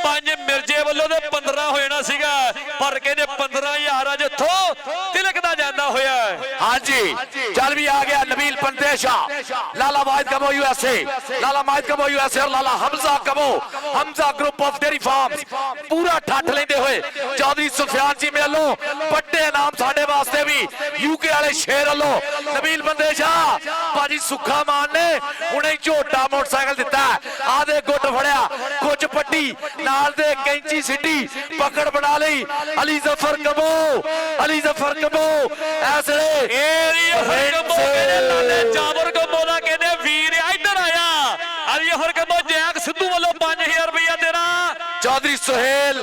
ਪੰਜ ਮਿਰਜੇ ਵੱਲੋਂ ਤੇ 15 ਹੋ ਜਾਣਾ ਸੀਗਾ ਪਰ ਕਹਿੰਦੇ 15000 ਅੱਜ ਇੱਥੋਂ ਤਿਲਕਦਾ ਜਾਂਦਾ ਹੋਇਆ ਹਾਂਜੀ ਚੱਲ ਵੀ ਆ ਗਿਆ ਨਬੀਲ ਪੰਦੇਸ਼ਾ ਲਾਲਾ ਵਾहिद कबो यूएसए लाला वाहिद कबो यूएसए और Lala Hamza group of dairy farms पूरा ठੱਠ ਲੈਂਦੇ ਹੋਏ ਚੌਧਰੀ ਸੁਫਿਆਨ ਜੀ ਮੇਲੋਂ ਵੱਡੇ ਨਾਮ ਸਾਡੇ ਵਾਸਤੇ ਵੀ ਯੂਕੇ ਵਾਲੇ ਸ਼ੇਰ ਵੱਲੋਂ ਨਬੀਲ ਪੰਦੇਸ਼ਾ ਭਾਜੀ ਸੁੱਖਾ ਮਾਨ ਨੇ ਹੁਣੇ ਝੋਟਾ ਮੋਟਰਸਾਈਕਲ ਦਿੱਤਾ ਆ ਦੇ ਗੁੱਟ ਫੜਿਆ ਕੁਝ ਪੱਟੀ ਨਾਲ ਦੇ ਕੈਂਚੀ ਸਿੱਟੀ ਪਕੜ ਬਣਾ ਲਈ ਅਲੀ ਜ਼ਫਰ ਕਬੋ ਐਸਲੇ ਏਰੀ ਹਰਕੰਬੋ ਕਹਿੰਦੇ ਲਾਲੇ ਜਾਬਰ ਕੰਬੋ ਦਾ ਕਹਿੰਦੇ ਵੀਰ ਇੱਧਰ ਆਇਆ ਅਲੀ ਹਰਕੰਬੋ ਜੈਕ ਸਿੱਧੂ ਵੱਲੋਂ 5000 ਰੁਪਇਆ ਦੇਣਾ चौधरी सुहेल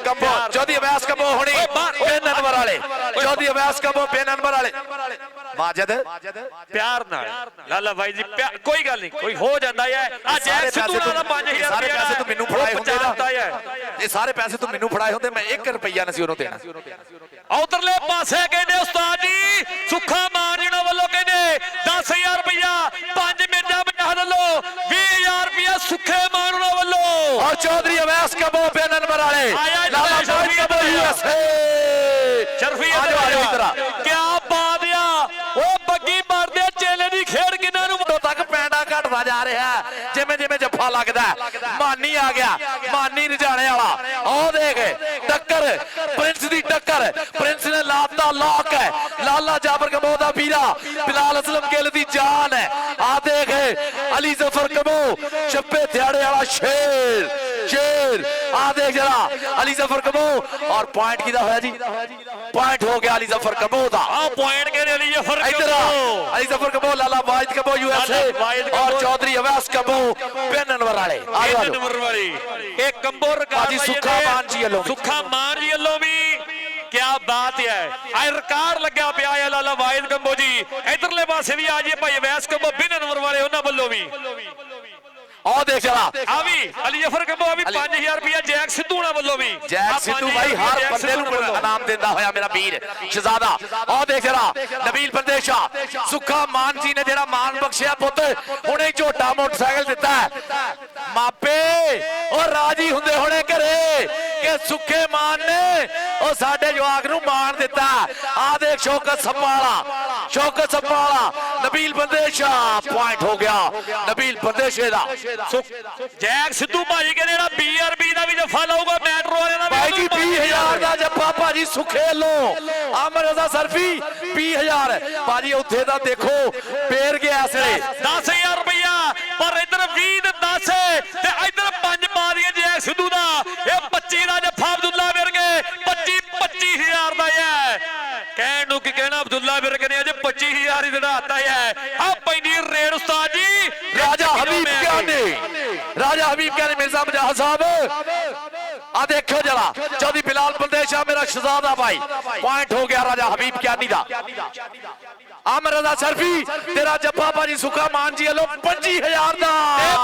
कबो चौधरी अवैस कबो होनी बेन अनवर वाले चौधरी अवैस कबो बेन अनवर वाले माजिद प्यार नाल लाला भाई जी कोई गल नहीं कोई हो जाता है आ जैक सिद्धू वाला 5000 सारे पैसे तो मेनू फड़ाए होंदे ना ये सारे पैसे तो मेनू फड़ाए होंदे मैं 1 रुपया नहीं ਉਹਨੂੰ ਦੇਣਾ ਉਧਰਲੇ ਪਾਸੇ ਕਹਿੰਦੇ ਉਸਤਾਦ ਜੀ ਸੁੱਖਾ ਮਾਨ ਜਿਹਨਾਂ ਵੱਲੋਂ ਕਹਿੰਦੇ 10000 ਰੁਪਇਆ 5 ਮਿੰਟਾਂ ਬਣਾ ਵੱਲੋਂ 20000 ਰੁਪਇਆ ਸੁੱਖੇ ਮਾਨ ਉਹਨਾਂ ਵੱਲੋਂ और चौधरी अवैस कबो बेन अनवर वाले लाला वाहिद कबो यूएसए शर्फी क्या बात आ ओ ਬੱਗੀ ਮਾਰਦੇ ਚੇਲੇ ਦੀ ਖੇਡ ਕਿਨਾਂ ਨੂੰ ਤੱਕ ਪੈਂਡਾ ਘਟਦਾ ਜਾ ਰਿਹਾ ਜਿਵੇਂ ਜਿਵੇਂ ਜੱਫਾ ਲੱਗਦਾ ਮਾਨੀ ਆ ਗਿਆ ਮਾਨੀ ਰਜਾਣੇ ਵਾਲਾ ਉਹ ਦੇਖ ਟੱਕਰ ਪ੍ਰਿੰਸ ਦੀ ਟੱਕਰ ਪ੍ਰਿੰਸ ਨੇ ਲਾਤਾ ਲੋਕ ਹੈ ਲਾਲਾ ਜਾਬਰ ਕਬੋ ਦਾ ਵੀਰਾ ਬਿਲਾਲ ਅਸਲਮ ਗਿੱਲ ਦੀ ਜਾਨ ਹੈ ਆ ਦੇਖ ਅਲੀ ਜ਼ਫਰ ਕਬੋ ਛੱਪੇ ਦਿਹਾੜੇ ਵਾਲਾ शेर आ देख जरा अली जफर कबो और पॉइंट किदा होया जी पॉइंट हो गया अली जफर कबो दा आ पॉइंट के अली जफर इधर अली जफर कबो लाला वाहिद कबो यूएसए और चौधरी अवैस कबो बेन अनवर वाले अनवर वाली एक कंबो रिकॉर्ड सुखा मान जी ਵੱਲੋਂ सुखा मान जी ਵੱਲੋਂ ਵੀ क्या बात है आ रिकॉर्ड लग्या पिया है लाला वाहिद कंबो जी इधरले पासे भी आ जी भाई अवैस कंबो बेन अनवर वाले ਉਹਨਾਂ ਵੱਲੋਂ ਵੀ और देख जरा अभी अली जफर कबो अभी 5000 रुपया जैक सिद्धू ना ਵੱਲੋਂ ਵੀ जैक सिद्धू भाई हर बंदे ਨੂੰ इनाम ਦਿੰਦਾ ਹੋਇਆ ਮੇਰਾ ਵੀਰ ਸ਼ਹਜ਼ਾਦਾ और देख जरा नबील पंदेशा सुखा मान जी ने ਜਿਹੜਾ ਮਾਨ ਬਖਸ਼ਿਆ ਪੁੱਤ ਹੁਣੇ ਝੋਟਾ ਮੋਟਰਸਾਈਕਲ ਦਿੱਤਾ ਮਾਪੇ ਉਹ ਰਾਜੀ ਹੁੰਦੇ ਹੋਣੇ ਘਰੇ ਕਿ ਸੁੱਖੇ ਮਾਨ ਨੇ ਉਹ ਸਾਡੇ ਜਵਾਕ ਨੂੰ ਮਾਨ ਦਿੱਤਾ ਆ ਦੇਖ ਸ਼ੌਕਤ ਸੱਪਾਲਾ ਨਬੀਲ ਪੰਦੇਸ਼ਾ ਪੁਆਇੰਟ ਹੋ ਗਿਆ ਨਬੀਲ ਪੰਦੇਸ਼ੇ ਦਾ ਜੈਕ ਸਿੱਧੂ ਭਾਜੀ ਕਹਿੰਦੇ ਜਿਹੜਾ BRB ਦਾ ਵੀ ਜੱਫਾ ਲਾਊਗਾ ਮੈਟਰੋ ਵਾਲੇ ਦਾ ਭਾਈ ਜੀ 20000 ਦਾ ਜੱਫਾ ਭਾਜੀ ਸੁਖੇ ਲੋ ਅਮਰ ਰਜ਼ਾ ਸਰਫੀ 20000 ਭਾਜੀ ਉੱਥੇ ਦਾ ਦੇਖੋ ਪੇਰ ਗਿਆ ਐਸਲੇ 10000 ਰੁਪਇਆ ਪਰ ਇਧਰ 20 ਤੇ 10 ਤੇ ਇਧਰ 5 ਪਾ ਦਈਏ ਜੈਕ ਸਿੱਧੂ ਦਾ ਇਹ 25 ਦਾ ਜੱਫਾ ਅਬਦੁੱਲਾ ਵਿਰਗੇ 25000 ਦਾ ਹੈ ਕਹਿਣ ਨੂੰ ਕੀ ਕਹਿਣਾ ਅਬਦੁੱਲਾ ਵਿਰਗੇ ਨੇ ਅੱਜ 25000 ਹੀ ਦੜਾਤਾ ਹੈ ਆ ਪੈਂਦੀ ਰੇਡ ਉਸਤਾਦ ਜੀ राजा हबीब क्या ने मिर्जा मुजाहिद साहब आ देखो जरा चौधरी बिलाल पंदेशा मेरा शहजादा भाई पॉइंट हो गया राजा हबीब क्या दा आमर रजा सरफी तेरा जप्पा भाजी सुखा मान जी लो 25000 ਦਾ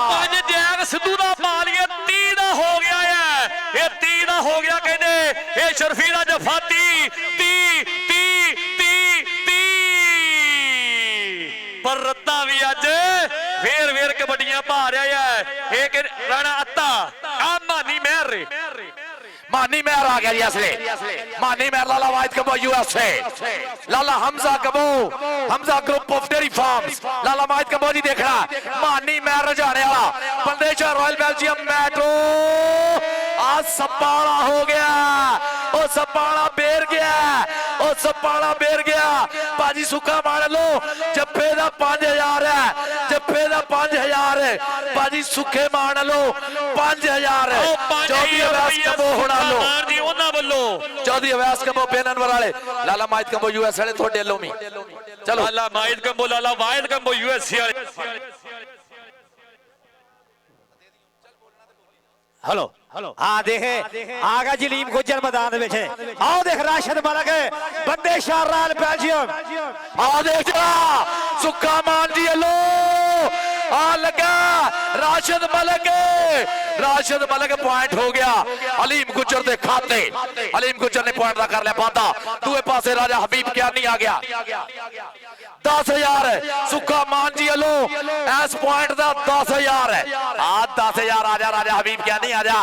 ਪੰਜ ਜੈਕ ਸਿੱਧੂ ਦਾ ਪਾ ਲਿਆ 30 ਦਾ ਹੋ ਗਿਆ ਹੈ ਇਹ 30 ਦਾ ਹੋ ਗਿਆ ਕਹਿੰਦੇ ਇਹ ਸ਼ਰਫੀ ਦਾ ਜੱਫਾ 30 ਪਰ ਰੱਤਾ ਵੀ ਅੱਜ ਵੇਰ ਕਬੱਡੀਆਂ ਪਾ ਰਿਹਾ ਹੈ ਇਹ ਕਿ ਰਾਣਾ ਅੱਤਾ ਆ ਮਾਨੀ ਮਹਿਰ मानी मेहर आ गया जी असले मानी मेहर Lala Wahid Kabo USA Lala Hamza group of dairy farms Lala Wahid Kabo ji देखना मानी मेहर रजाने वाला पंदेशा रॉयल बेल्जियम मेट्रो आज सप्पाड़ा हो गया ओ सपाला बेर गया ओ सपाला बेर गया भाजी सुखा मान लो जप्फे दा 5000 है जप्फे दा 5000 है भाजी सुखे मान लो 5000 है चौधरी अवैस कंबो हुणा लो चौधरी अवैस कंबो बेननवर वाले लाला माहित कंबो यूएस वाले थोड़े लो मी चलो लाला माहित कंबो लाला वाहिद कंबो यूएसए वाले हेलो हेलो हाँ देखे आगा जी लीम गुजर मैदान में आओ देख राशिद मलिक बंदे शाहराल बेल्जियम आओ देख सुखा मान जी लो आ लगा राशिद मलिक पॉइंट हो गया अलीम गुजर दे खाते अलीम गुजर ने पॉइंट कर लिया पाता दूए पासे राजा हबीब क्या नहीं आ गया 10,000 सुखा मान जी लो एस पॉइंट का 10,000 है आ 10,000 आजा राजा हबीब क्या नहीं आजा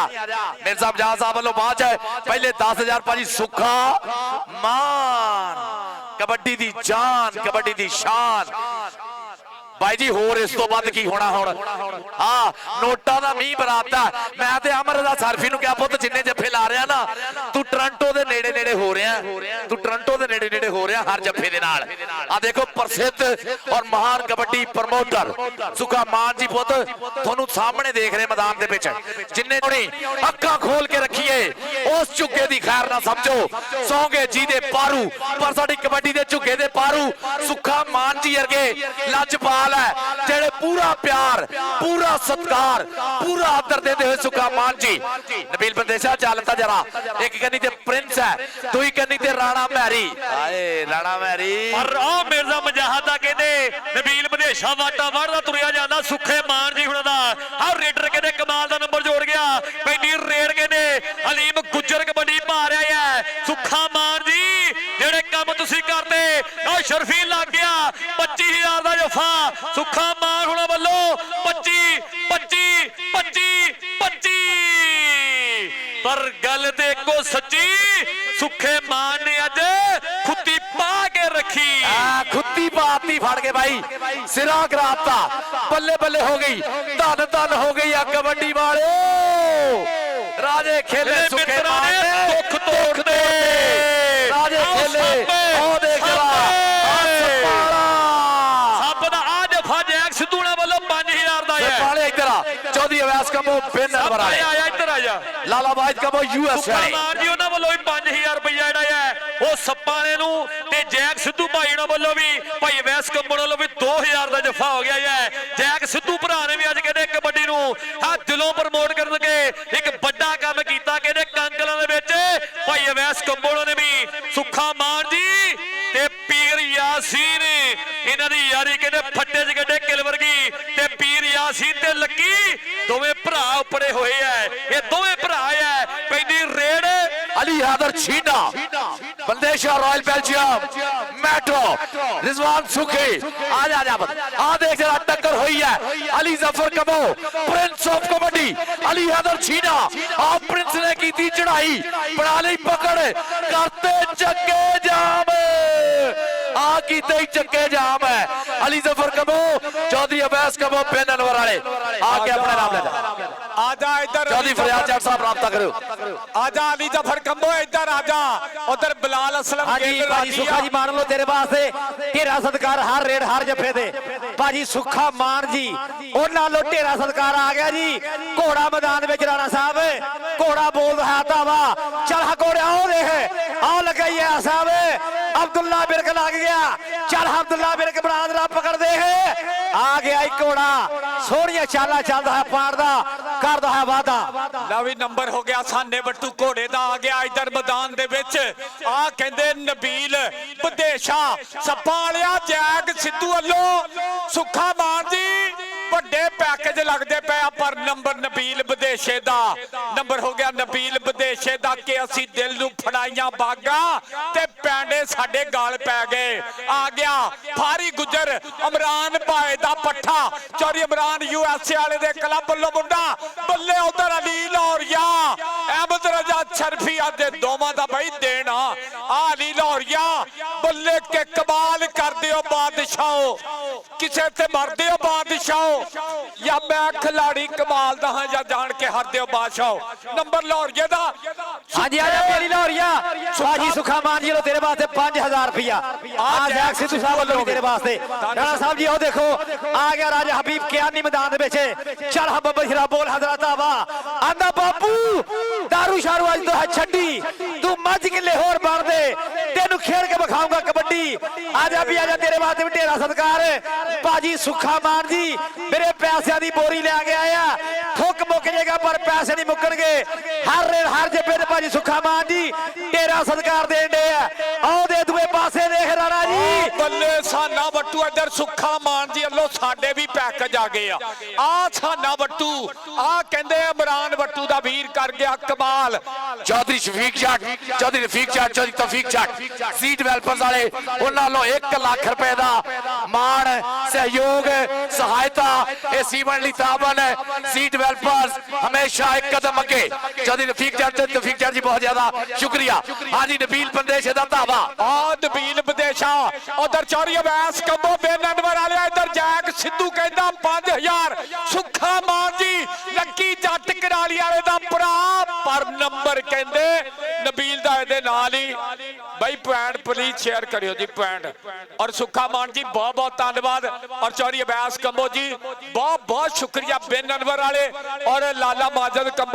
मिर्जा मजाज साहब वालों बात है पहले 10,000 भाजी सुखा मान कबड्डी दी जान कबड्डी दी शान भाई जी होर इस तो बाद की होना हुण हाँ नोटा दा मींह बराता मैं ते अमर दा सरफी नु क्या पुੱਤ जिन्ने जफ्फे ला रहा ना तू टोरंटो दे नेड़े नेड़े हो रहा तू टोरंटो दे नेड़े नेड़े हो रहा हर जफ्फे दे नाल आ देखो प्रसिद्ध और महान कबड्डी प्रमोटर सुखा मान जी पुੱਤ ਤੁਹਾਨੂੰ सामने देख रहे मैदान दे विच जिन्ने अक्खां खोल के रखिए उस झुग्गे दी खैर ना समझो सौंगे जी दे पारू पर साडी कबड्डी दे झुग्गे दे पारू सुखा मान जी वर्गे लजपाल है जेड़े पूरा प्यार पूरा सत्कार पूरा आदर देते हुए सुखा मान जी नबील बंदेशा चलता जरा एक कन्नी ते प्रिंस है दूई कन्नी ते राणा मैरी आए राणा मैरी और आ मिर्जा मजाहदा कहते नबील बंदेशा वाटा वरदा तुरिया जांदा सुखे मान जी हुणां दा आ रेडर कहते कमाल दा नंबर जोड़ गया पैंदी रेड कहते अलीम गुजर कबड्डी पा रहा है सुखा मान जी जेड़े काम तुसी करते आ शर्फी लग गया 25,000 दा जफा सुखा मान हुणां वल्लों 25 पर गल देखो सच्ची सुखे मान ने अज खुत्ती पा के रखी खुत्ती पाती फाड़ के भाई सिरा कराता बल्ले बल्ले हो गई धन धन हो गई कबड्डी वाले राजे खेले सुखे मान ने दुख तोड़ दे राजे खेले ओ देख चौधरी अवैस कंबो बेननवर वाले इधर आ जा लाला वाहिद कंबो यूएस वाले मार जी उन्हां ਵੱਲੋਂ 5000 ਰੁਪਇਆ ਜਿਹੜਾ ਹੈ ਉਹ ਸੱਪਾਂ ਨੂੰ ਤੇ ਜੈਕ ਸਿੱਧੂ ਭਾਈ ਉਹਨਾਂ ਵੱਲੋਂ ਵੀ ਭਾਈ ਅਵੈਸ ਕੰਬੋ ਵੱਲੋਂ ਵੀ 2000 ਦਾ ਜਫਾ ਹੋ ਗਿਆ ਹੈ ਜੈਕ ਸਿੱਧੂ ਭਰਾ ਨੇ ਵੀ ਅੱਜ ਕਹਿੰਦੇ ਕਬੱਡੀ ਨੂੰ ਆ ਦਿਲੋਂ ਪ੍ਰਮੋਟ ਕਰਨਗੇ ਇੱਕ ਵੱਡਾ ਕੰਮ ਕੀਤਾ ਕਹਿੰਦੇ ਕੰਕਲਾਂ ਦੇ ਵਿੱਚ ਭਾਈ ਅਵੈਸ ਕੰਬੋ ਨੇ ਵੀ ਸੁੱਖਾ ਮਾਨ ਜੀ ਤੇ ਪੀਰ ਯਾਸੀਨ ਇਹਨਾਂ ਦੀ ਯਾਰੀ ਕਹਿੰਦੇ ਫੱਟੇ ਚ ਗੱਡੇ ਕਿਲ ਵਰਗੀ ਤੇ ਪੀਰ यासीन ते लक्की दोवें भरा उपड़े हुए है ये दोवें भरा है पैंदी रेड अली हैदर छीना Bandesha royal Belgium metro Rizwan सुखी आजा आजा आ देख जरा टक्कर हुई है अली जफर कबो प्रिंस ऑफ कबड्डी अली हैदर छीना आप प्रिंस ने की थी चढ़ाई बना ली पकड़ करते चक्के जाम आ कीते ही चक्के जाम है अली जफर कबो चौधरी अवैस कबो बेननवर वाले आके अपने नाम ले आजा इधर चौधरी फरियाद जट साहब राब्ता करो आजा अली जफर कंबो इधर आजा उधर बिलाल असलम हाजी भाजी सुखा जी मान लो तेरे वास्ते ढेरा सत्कार हर रेड हर जफे दे भाजी सुखा मान जी और नालो ढेरा सत्कार आ गया जी घोड़ा मैदान में राणा साहब घोड़ा बोल रहा था वाह चल घोड़े आओ देख आओ लगा ये साहब अब्दुल्ला बिरक लग गया चल अब्दुल्ला बिरक बना पकड़ दे आ गया एक घोड़ा सोहनिया चाला चलता है पाड़दा करदा है वादा लवी नंबर हो गया साने बट्टू घोड़े दा आ गया इधर मैदान दे विच आ कहंदे नबील बदेशा सप्पा वालिया जैग सिद्धू ਵੱਲੋਂ सुखा मान जी ਵੱਡੇ पैकेज लगते पे पर नंबर नबील बदेशे दा नंबर हो गया नबील बदेशे दा कि असी दिल नू फड़ाइयां बागा ते पैंडे साडे गाल पै गए आ गया फारी गुजर इमरान भाई दा पट्ठा चौरी इमरान यूएसए वाले दे क्लब ਵੱਲੋਂ मुंडा बल्ले उधर अली लाहौरिया अहमद रजा शर्फिया दे दोवां दा भाई देना आ अली लाहौरिया बल्ले के कमाल कर दियो बादशाह किसी ਸਿਰ ਤੇ ਮਰਦੇ ਹੋ ਬਾਦਸ਼ਾਹ ਜਾਂ ਮੈਂ ਖਿਲਾੜੀ ਕਮਾਲ ਦਾ ਹਾਂ ਜਾਂ ਜਾਣ ਕੇ ਹਾਰਦੇ ਹੋ ਬਾਦਸ਼ਾਹ ਨੰਬਰ ਲਾਹੌਰੀਏ ਦਾ ਹਾਂਜੀ ਆ ਜਾ ਤੇਰੀ ਲਾਹੌਰੀਆ ਭਾਜੀ ਸੁੱਖਾ ਮਾਨ ਜੀ ਲੋ ਤੇਰੇ ਵਾਸਤੇ 5000 ਰੁਪਇਆ ਆ ਜੈਕ ਸਿੱਧੂ ਸਾਹਿਬ ਵੱਲੋਂ ਵੀ ਤੇਰੇ ਵਾਸਤੇ ਰਾਣਾ ਸਾਹਿਬ ਜੀ ਉਹ ਦੇਖੋ ਆ ਗਿਆ ਰਾਜਾ ਹਬੀਬ ਕਿਆਨੀ ਮੈਦਾਨ ਦੇ ਵਿੱਚ ਚੱਲ ਹੱਬ ਸ਼ਰਾ ਬੋਲ ਹਜ਼ਰਤ ਆਵਾ ਆਂਦਾ ਬਾਪੂ ਦਾਰੂ ਸ਼ਾਰੂ ਅੱਜ ਤੋਂ ਹੈ ਛੱਡੀ ਤੂੰ ਮੱਝ ਕਿੱਲੇ ਹੋਰ ਬਣ ਦੇ ਤੈਨੂੰ ਖੇਡ ਕੇ ਵਿਖਾਊਂਗਾ ਕਬੱਡੀ ਆ ਜਾ ਵੀ ਆ ਜਾ ਤੇਰੇ ਵਾਸਤੇ ਵੀ ਢੇਰਾ ਸਤਿਕਾਰ ਭਾਜੀ ਸੁੱਖਾ ਮਾਨ ਜੀ ਮੇਰੇ ਪੈਸਿਆਂ ਦੀ ਬੋਰੀ ਲੈ ਕੇ ਆਇਆ ਠੁੱਕ ਮੁੱਕ ਜਾਏਗਾ ਪਰ ਪੈਸੇ ਨਹੀਂ ਮੁੱਕਣਗੇ ਹਰ ਜੱਬੇ ਤੇ ਭਾਜੀ ਸੁੱਖਾ ਮਾਨ ਜੀ ਢੇਰਾ ਸਤਿਕਾਰ ਦੇਣ ਦੇ ਆ ਆਓ ਦੇ ਦੂਏ ਪਾਸੇ ਦੇਖ ਰਾਣਾ ਜੀ ਬੱਲੇ ਸਾਨਾ ਬੱਟੂ ਇੱਧਰ ਸੁੱਖਾ ਮਾਨ ਜੀ ਵੱਲੋਂ ਸਾਡੇ ਵੀ ਪੈਕੇਜ ਆ ਗਏ ਆ ਸਾਨਾ ਬੱਟੂ ਆ ਕਹਿੰਦੇ ਇਮਰਾਨ ਬੱਟੂ ਦਾ ਵੀਰ ਕਰ ਗਿਆ ਕਮਾਲ ਚੌਧਰੀ ਸ਼ਫੀਕ ਜੱਟ ਚੌਧਰੀ ਰਫੀਕ ਜੱਟ ਚੌਧਰੀ ਤੌਫੀਕ ਜੱਟ ਸੀ ਡਿਵੈਲਪਰਸ ਵਾਲੇ ਉਹਨਾਂ ਨੂੰ 1 ਲੱਖ ਰੁਪਏ ਦਾ ਮਾਣ ਸਹਿਯੋਗ ਸਹਾਇਤਾ ਇਹ ਸੀਵਨ ਲਈ ਤਾਬਨ ਸੀ ਡਿਵੈਲਪਰਸ ਹਮੇਸ਼ਾ ਇੱਕ ਕਦਮ ਅੱਗੇ ਚੌਧਰੀ ਰਫੀਕ ਜੱਟ ਤੇ ਤੌਫੀਕ ਜੱਟ ਜੀ ਬਹੁਤ ਜ਼ਿਆਦਾ ਸ਼ੁਕਰੀਆ ਹਾਂਜੀ ਨਬੀਲ ਬੰਦੇਸ਼ ਦਾ ਧਾਵਾ ਆ ਨਬੀਲ ਵਿਦੇਸ਼ਾ ਉਧਰ ਚੌਰੀ ਅਵੈਸ ਕੰਬੋ ਬੇਨੰਦਵਰ ਵਾਲਿਆ ਇੱਧਰ ਜੈਕ ਸਿੱਧੂ ਕਹਿੰਦਾ 5000 ਸੁੱਖਾ ਮਾਨ ਜੀ ਲੱਕੀ ਜੱਟ ਕਰਾਲੀ ਵਾਲੇ ਦਾ ਭਰਾ ਪਰ ਨੰਬਰ ਕਹਿੰਦੇ ਨਬੀਲ ਦਾ ਇਹਦੇ ਨਾਲ ਹੀ ਬਾਈ ਪੁਆਇੰਟ ਪਲੀਜ਼ ਸ਼ੇਅਰ ਕਰਿਓ ਜੀ ਪੁਆਇੰਟ ਔਰ ਸੁੱਖਾ ਮਾਨ ਜੀ ਬਹੁਤ ਬਹੁਤ ਧੰਨਵਾਦ ਔਰ ਚੌਰੀ ਅਵੈਸ ਕੰਬੋ ਜੀ ਬਹੁਤ ਬਹੁਤ ਸ਼ੁਕਰੀਆ ਬੇਨੰਦਵਰ ਵਾਲੇ ਔਰ ਲਾਲਾ ਮਾਜਦ ਕੰਬੋ